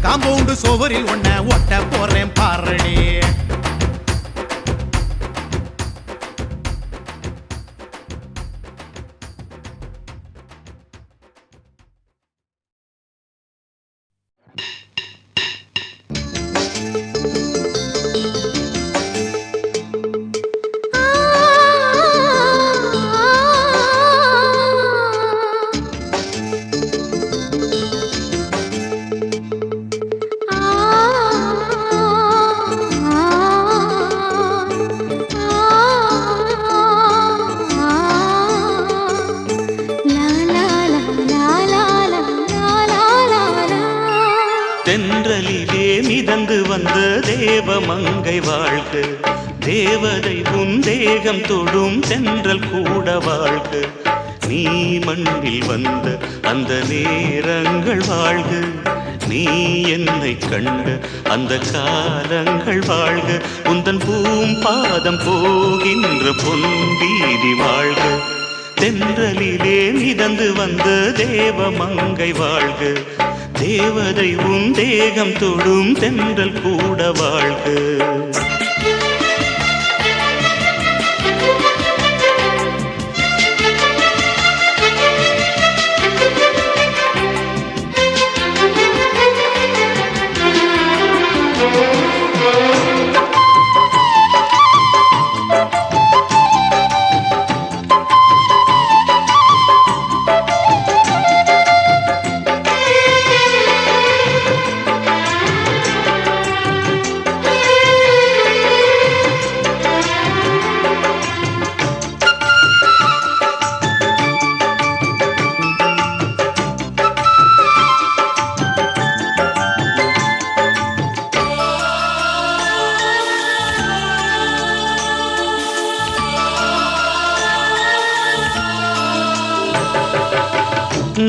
காம்பவுண்டு சோவரில் ஒன்ன ஒட்ட போறேன் பாரடி. தென்றலிலே மிதந்து வந்த தேவமங்கை வாழ்க. தேவதை உன் தேகம் தொடும் தென்றல் கூட வாழ்க. நீ மண்ணில் வந்த அந்த நேரங்கள் வாழ்க. நீ என்னை கண்ட அந்த காலங்கள் வாழ்க. உந்தன் பூம்பாதம் போகின்ற பொன்வீதி வாழ்க. தென்றலிலே மிதந்து வந்த தேவமங்கை வாழ்க. தேவதை உன் தேகம் தொடும் தென்றல் கூட வாழ்க.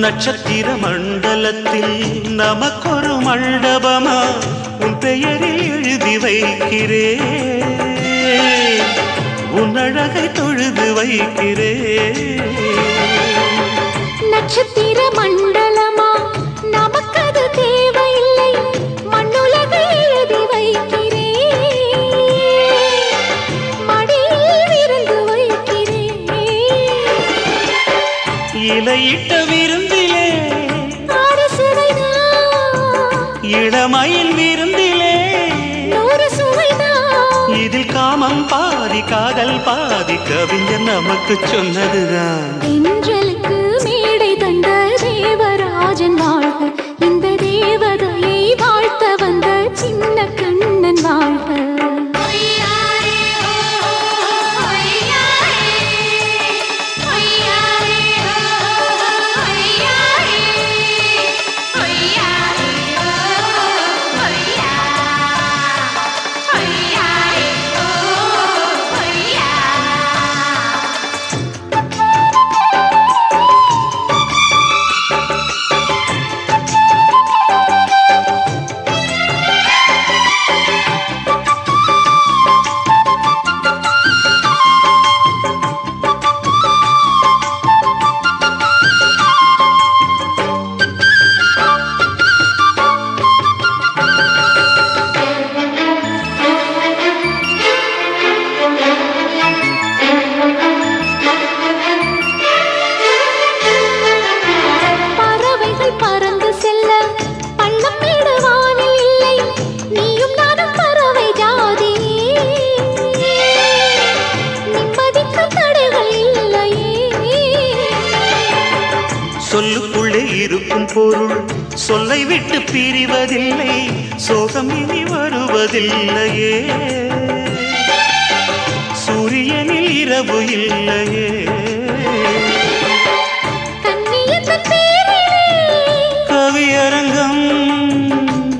நட்சத்திர மண்டலத்தில் நமக்கொரு மண்டபமா உன் பெயரில் எழுதி வைக்கிறேன், உன் அழகை தொழுது வைக்கிறேன். நட்சத்திர மண்டலமா நமக்கது தேவையில்லை, மண்ணுலகை எழுதி வைக்கிறேன், மடியில் விருந்து வைக்கிறேன். இலையிட்ட விருந்திலே ஆறு சுவைதான், இளமையில் விருந்திலே நூறு சுவைதான். இதில் காமம் பாதி காதல் பாதி கவிஞர் நமக்கு சொன்னதுதான். தென்றலுக்கு மேடை தந்த தேவராஜன் வாழ்க, இந்த தேவதையை வாழ்த்த வந்த சின்ன கண்ணன் வாழ்க. சொல்லுக்குள்ளே இருக்கும் பொருள் சொல்லை விட்டு பிரிவதில்லை, சோகம் இனி வருவதில்லையே, சூரியனில் இரவு இல்லையே. கவியரங்கம்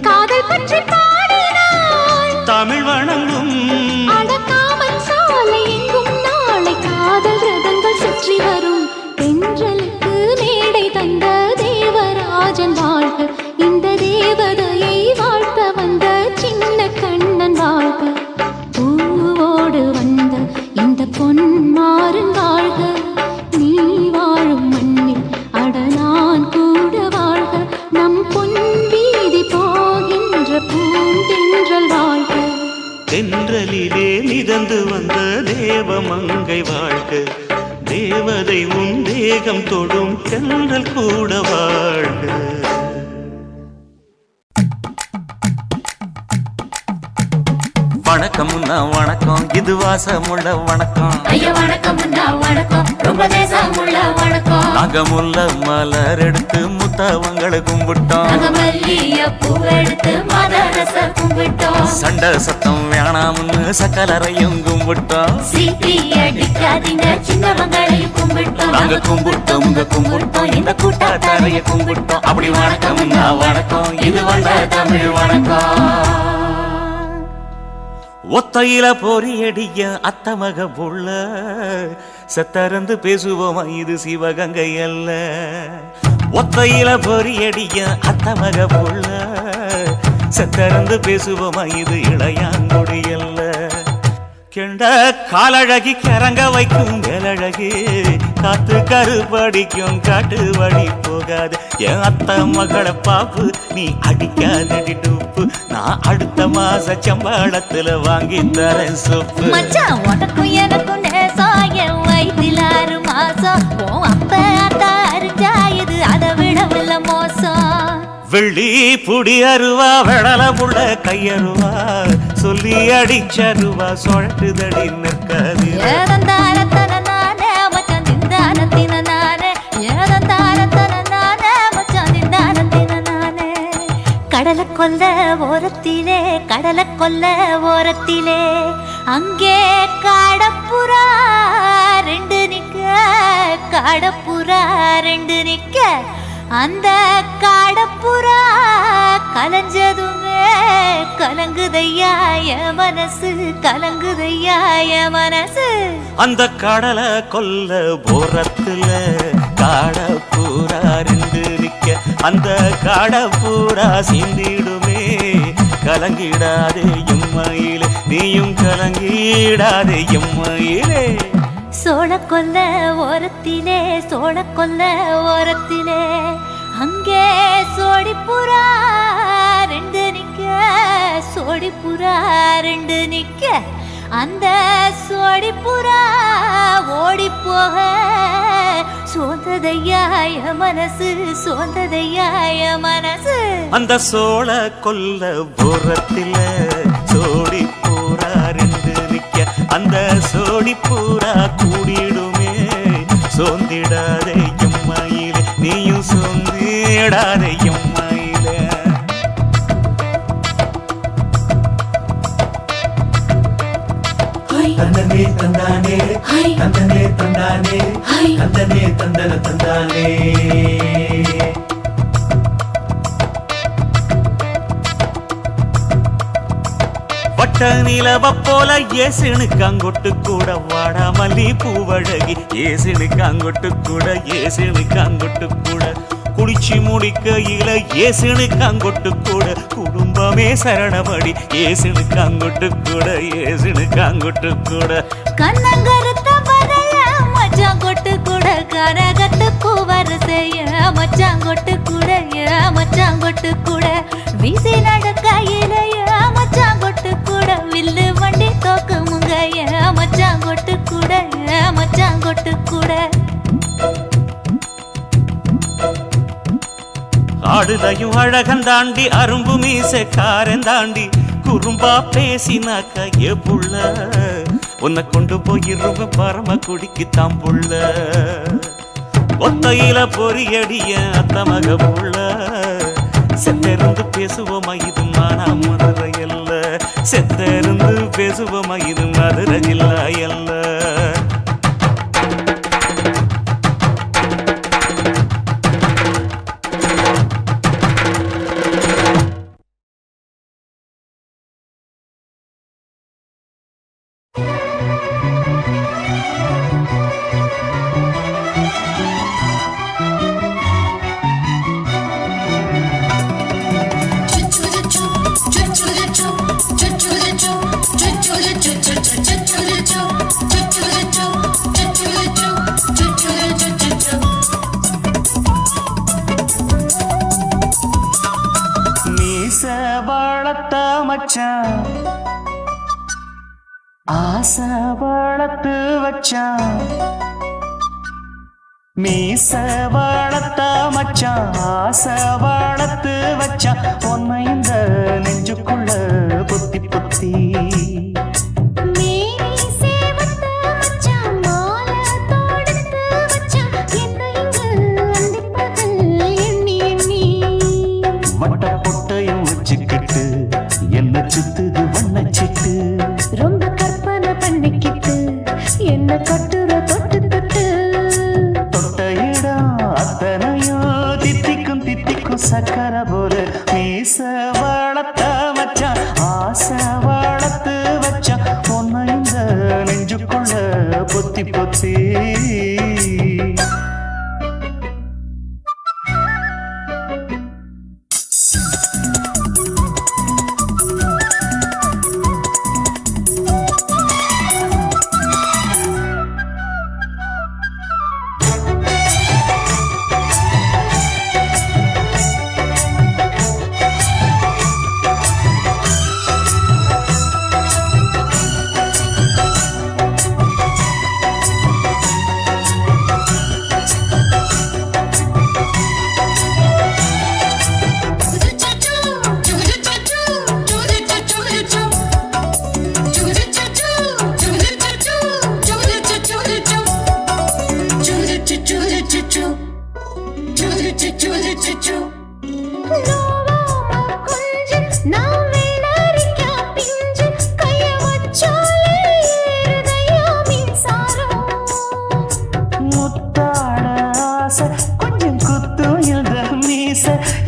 காதல் பற்றி பாடினாள், தமிழ் வணங்கும் அடக்காமன் சாலை எங்கும் நாளை காதல் ரதங்கள் சுற்றி வரும். தென்றலுக்கு மேடை தந்த தேவராஜன் வாழ்க, இந்த தேவதையை வாழ்த்த வந்த சின்ன கண்ணன் வாழ்க. பூவோடு வந்த இந்த பொன்மாறன் வாழ்க, நீ வாழும் மண்ணில் அட நான் கூட வாழ்க. நம் பொன் வீதி போகின்ற பூந்தென்றல் வாழ்க. தென்றலிலே மிதந்து வந்த தேவமங்கை வாழ்க, தேவதை உன் தேகம் தொடும் தென்றல் கூட வாழ்க. வணக்கம்னா வணக்கம், இது வாசமுள்ள வணக்கம். ஐயா வணக்கம் வணக்கம், ரொம்ப தேசமுள்ள வணக்கம். நாங்க முல்ல மலர் எடுத்து முத்தவங்களை கும்பிட்டோம், நாங்க மல்லிய பூவெடுத்து மதரச கும்பிட்டோம். சண்டை சத்தம் வேணாம்னு சக்கலரையும் கும்பிட்டோம். சீட்டி அடிக்காதீங்க சின்னவங்களையும் கும்பிட்டோம். நாங்க கும்பிட்டோம் உங்க கும்பிட்டோம், இந்த கூட்டாத்தாரைய கும்பிட்டோம். அப்படி வணக்கம்னா வணக்கம், இது வந்த தமிழ் வணக்கம். ஒத்தையில பொறியடிய அத்தமக புள்ள செத்தறந்து பேசுவோமா, இது சிவகங்கை அல்ல. ஒத்தையில பொறியடிய அத்தமக புள்ள செத்தறந்து பேசுவோமா, இது இளையாங்குடி அல்ல. கெண்ட காலழகி கரங்க வைக்கும் வேலழகு, காத்து கருப்படிக்கும் காட்டு வழி போகாது. என் அத்த மகளை பாப்பு நீ அடிக்காதடி டூப்பு, நான் அடுத்த மாச சம்பளத்துல வாங்கி தரேன் சோப்பு. மச்சான் உனக்கும் எனக்கும் நேசம், என் வயிற்றில் 6 மாசம். அப்ப அத்தா அரிஞ்சா இது அதை விடவில்லை மோசம். வெள்ளி புடி அருவா வெடல புள்ள கையருவா, சொல்லி அடிச்சருவா சொழட்டுதடி நிற்காது. ஏதந்தாரத்தன நானே மச்சான் திந்தானத்தின நானே, ஏதந்தாரத்தன நானே மச்சான் திந்தானத்தின நானே. கடலை கொல்ல ஓரத்திலே, கடலை கொல்ல ஓரத்திலே, அங்கே காடப்புறா 2 நிக்க, காடப்புறா 2 நிக்க. அந்த காடப்புறா கலஞ்சதுமே கலங்குதையா என் மனசு, கலங்குதையா என் மனசு. அந்த கடலை கொல்ல போரத்துல காடை பூரா ரெண்டு நிக்க அந்த காடை பூரா சிந்திடுமே கலங்கிடாதே எம்மையிலே நீயும் கலங்கிடாதே எம்மையிலே சோழக்கொல்ல ஓரத்திலே சோழக்கொல்ல ஓரத்திலே அங்கே சோடிப்புறா ரெண்டு நிக்க சோடிப்புறா ரெண்டு நிக்க அந்த சோடிப்புறா ஓடி போக சோந்ததையாய மனசு சோந்ததையாய மனசு அந்த சோழ கொல்ல ஓரத்தில சோடி பூரா ரெண்டு நிக்க அந்த சோடி பூரா கூடிடுமே சோந்திடாதே எம்மையிலே நீயும் சோந்திடாதே எம்மையிலே தந்தனே தந்தானே தந்தனே தந்தானே தந்தனே தந்தன தந்தானே வட்ட நிலவ போல ஏசுனுக்கு அங்கொட்டு கூட வாடா மல்லி பூவழகி ஏசுனுக்கு அங்கொட்டு கூட ஏசுனுக்கு அங்கொட்டு கூட குடிச்சு முடிக்கையில ஏசுனுக்கு அங்கொட்டு கூட குடும்பமே சரணமடி ஏசுனுக்கு அங்கொட்டு கூட ஏசுனுக்கு அங்கொட்டு கூட கண்ணங்கருத்த வரைய மச்சாங்கொட்டு கூட கரகத்து பூவரசைய மச்சாங்கொட்டு கூட மச்சாங்கொட்டு கூட வீசி நடக்கையிலைய மச்சாங்கொட்டு கூட வில்லு வண்டி தோக்கு முங்கைய மச்சாங்கொட்டு கூட மச்சாங்கொட்டு கூட ஆடுதையும் அழகந்தாண்டி அரும்பு மீசக்காரன் தாண்டி குறும்பா பேசினாக்க ஏ புள்ள உன்னை கொண்டு போயிருவ பரம குடிக்கு தாம்புள்ள ஒத்தையில பொறியடிய அத்தமக புள்ள செத்தருந்து பேசுவோமா இது மானா மதுரை அல்ல செத்தருந்து பேசுவோமா இது மதுரை ஜில்லா அல்ல மச்சான் ஆசை வளர்த்து வச்சான் மீச வளர்த்த மச்சான் ஆசை வளர்த்து வச்சான் உன்னை இந்த நெஞ்சுக்குள்ள பொத்தி பொத்தி வட்ட பொட்டையும் வச்சுக்கிட்டு என்ன சுத்துது வண்ணச்சிட்டு ரொம்ப கற்பனை பண்ணிக்கிட்டு என்ன கட்டுற தொட்டு தொட்டு தொட்ட இடம் அத்தனையோ தித்திக்கும் தித்திக்கும் சக்கர போல மீச வளர்த்த மச்சான் ஆசை வளர்த்து வச்சான் பொண்ணு இந்த நெஞ்சுக்குள்ள பொத்தி பொத்தி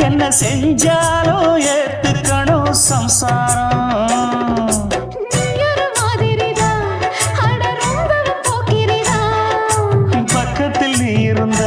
என்ன செஞ்சாலும் ஏத்துக்கணும் சம்சாரம் பக்கத்தில் நீ இருந்த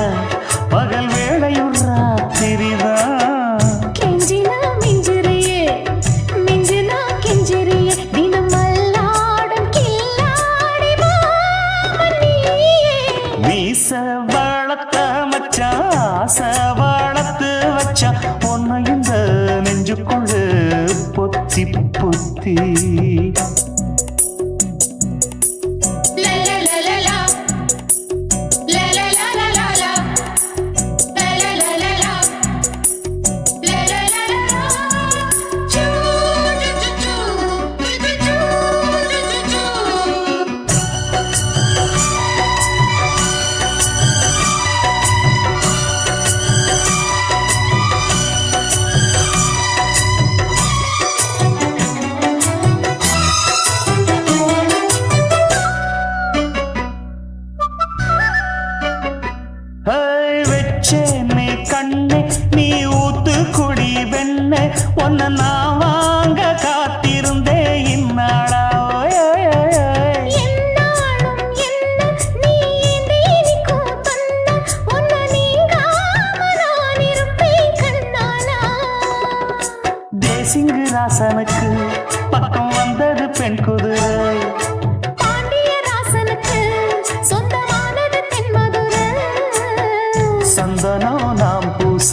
புத்தி புத்தி வெச்சேனே கண்ணே நீ ஊத்து குடி வெண்ணே உன்னை நான் வாங்க காத்திருந்தே இந்நாளா தேசிங்கு ராசனுக்கு பக்கம் வந்தது பெண் குதிரை சந்தனம் நாம் பூச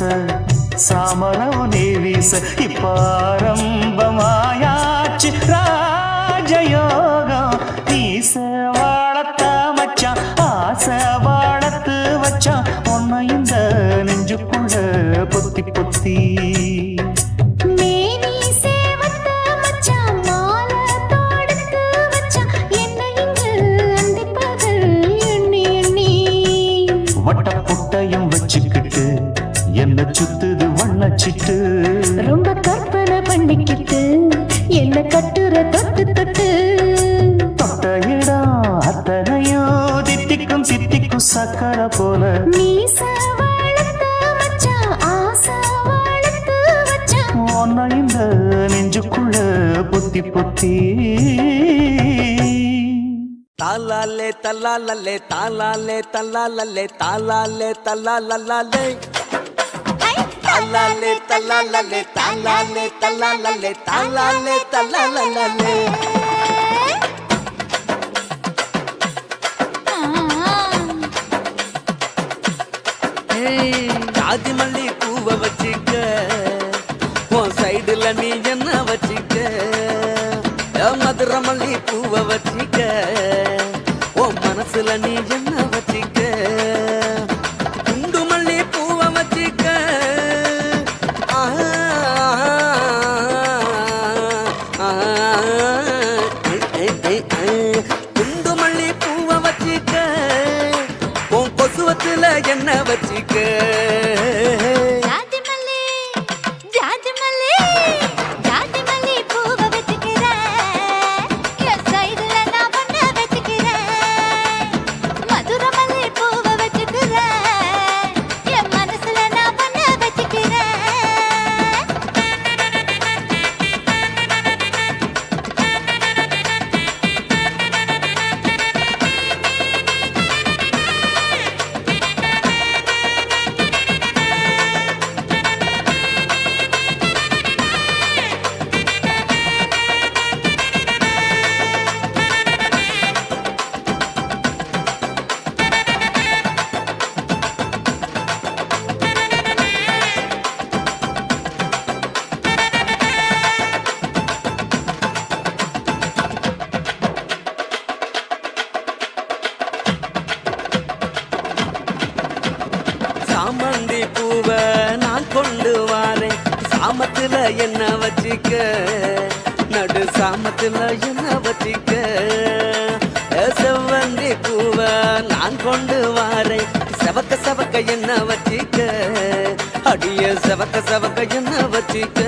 சாமரம் நீ வீச இப்ப ஆரம்பமாயாச்சு ராஜயோகம் நீச வாழத்த மச்சான் ஆசை வாழத்து வச்சான் உன்னை இந்த நெஞ்சுக்குள்ள பொத்தி பொத்தி வட்ட புட்டையும் வச்சுக்கிட்டு என்ன சுத்துது வண்ணச்சிட்டு ரொம்ப கற்பனை பண்ணிக்கிட்டு என்ன கட்டுற தொட்டு தொட்டு தொட்ட இடம் அத்தனையோ தித்திக்கும் தித்திக்கும் சக்கரை போல மீச வளர்த்த மச்சான் ஆசை வளர்த்து வச்சான் உன்னை இந்த நெஞ்சுக்குள்ள பொத்தி பொத்தி தாலாலே தல்லாலே தாலாலே தல்லாலே தாலாலே தல்லாலே தாலாலே தல்லாலே தாலாலே தல்லாலே தாலாலே தல்லாலே ஜாதி மல்லி பூவை வச்சுக்க உன் சைடுல நீ என்ன வச்சுக்க மதுரை மல்லி பூவை வச்சுக்க உன் மனசுல நீ என்ன வச்சுக்க குண்டு மல்லி பூவை வச்சுக்க குண்டு மல்லி பூவை வச்சுக்க உன் கொசுவத்துல என்ன வச்சுக்க சாமந்தி பூவை நான் கொண்டு வாரேன் சாமத்துல என்ன வச்சிக்க நடு சாமத்துல என்ன வச்சிக்க செவ்வந்தி பூவை நான் கொண்டு வாரேன் செவக்க செவக்க என்ன வச்சிக்க அடிய செவக்க செவக்க என்ன வச்சிக்க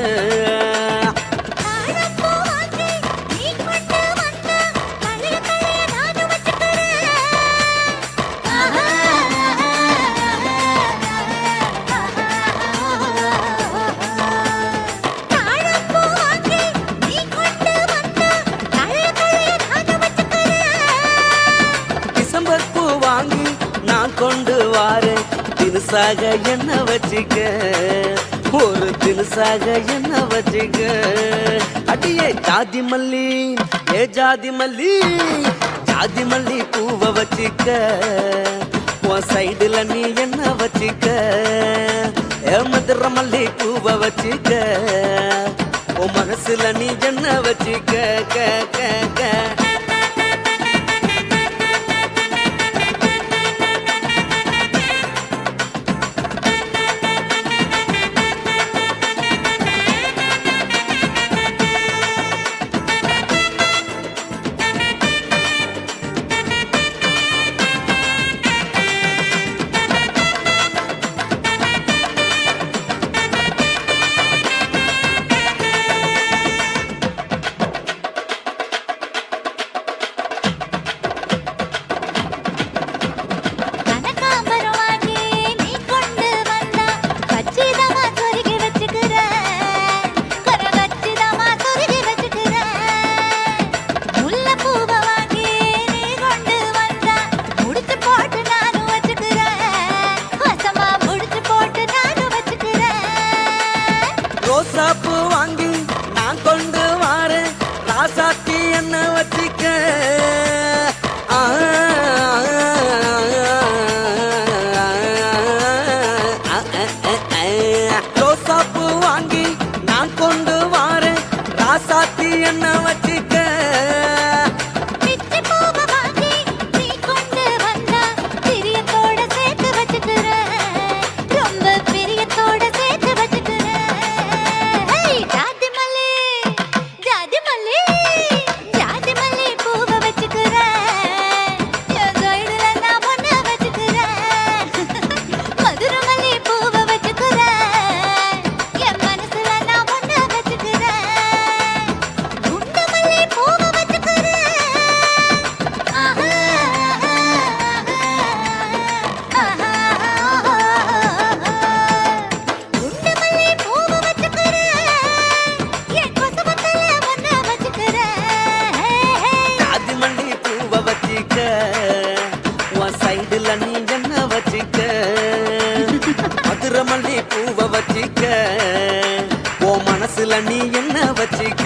கொண்டு வாரேன் தினுசாக என்ன வச்சிக்க ஒரு தினுசாக என்ன வச்சிக்க அடியே ஜாதி மல்லி ஏ ஜாதி மல்லி ஜாதி மல்லி பூவை வச்சிக்க உன் சைடுல நீ என்ன வச்சிக்க ஏ மதுரை மல்லி பூவை வச்சிக்க உன் மனசுல நீ என்ன வச்சுக்க க க க கனகாம்பரம் வாங்கி நீ கொண்டு வந்தா கச்சிதமா சொருகி வச்சுக்கிறேன் கரகச்சிதமா சொருகி வச்சுக்கிறேன் முல்லைப்பூவை வாங்கி நீ கொண்டு வந்தா முடிச்சு போட்டு நானும் வச்சுக்கிறேன் வசமா முடிச்சு போட்டு நானும் வச்சுக்கிறேன் ரோசாப்பூ வாங்கி நான் கொண்டு வாரேன் ராசாத்தி என்ன வச்சுக்க ஆ, ரோசாப்பூ வாங்கி நான் கொண்டு வாரேன் ராசாத்தி என்ன வச்சுக்க பிச்சி பூவை வாங்கி நீ கொண்டு வந்தா பிரியத்தோட சேர்த்து வச்சுக்கிறேன் ரொம்ப பிரியத்தோட சேர்த்து வச்சுக்கிறேன் ஜாதி மல்லி ஜாதி மல்லி ஜாதி மல்லி பூவை வச்சுக்கிறேன் என் சைடுல நான் பொண்ணை வச்சுக்கிறேன் மதுரை மல்லி பூவை வச்சுக்கிறேன் என் மனசுல நான் பொண்ணை வச்சுக்கிறேன் குண்டு மல்லி பூவை வச்சுக்கிறேன் ஆஹா ஆஹா குண்டு மல்லி பூவை வச்சுக்கிறேன் என் கொசவத்துல ஒன்ன வச்சுக்கிறேன் ஜாதி மல்லி பூவை வச்சுக்க உன் சைடுல நீ என்ன வச்சுக்க மதுரை மல்லி பூவை வச்சுக்க உன் மனசுல நீ என்ன வச்சுக்க